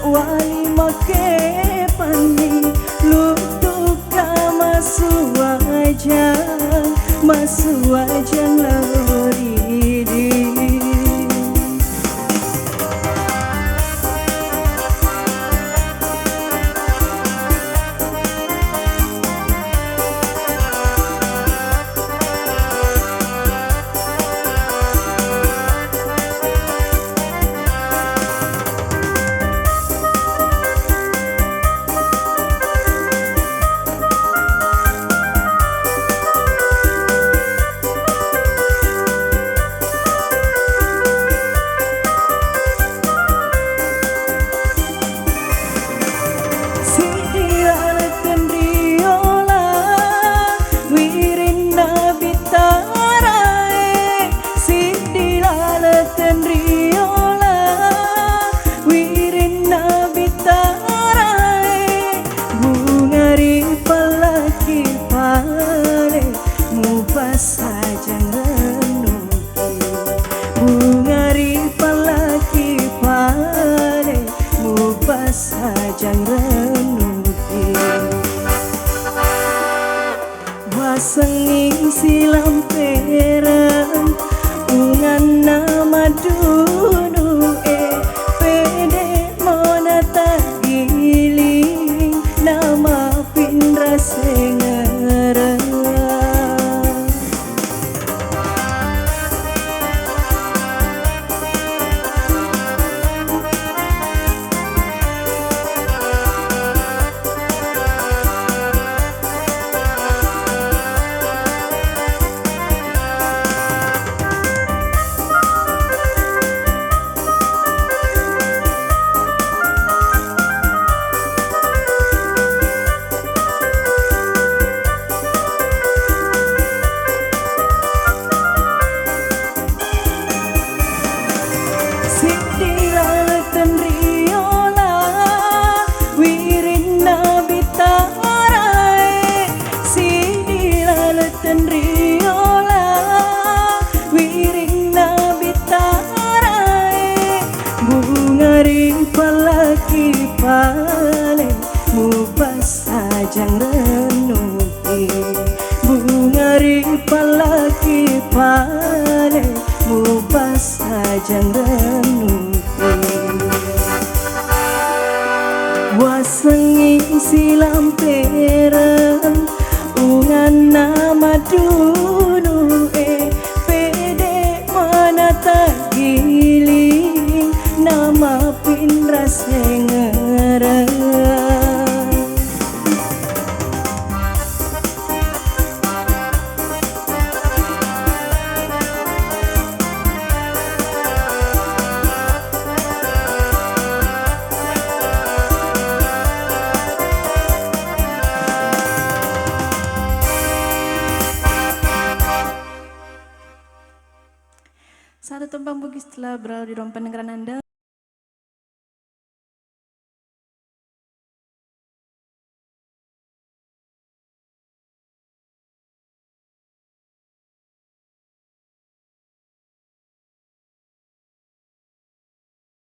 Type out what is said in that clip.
wali make pani lutuka masu wajang loridi. Sajang renuki bungari palaki pale mupas sajang renuki wasenging silam peran ungan nama dunu pede monata giling nama pindra sengera. Palaki pale mupas sajang renuki bungari palaki pale mupas sajang renuki wasenging silam peran ungan nama dunu pede manata giling nama pindra sengera. Satu tumpang bugis telah berlalu di rompan negara Anda.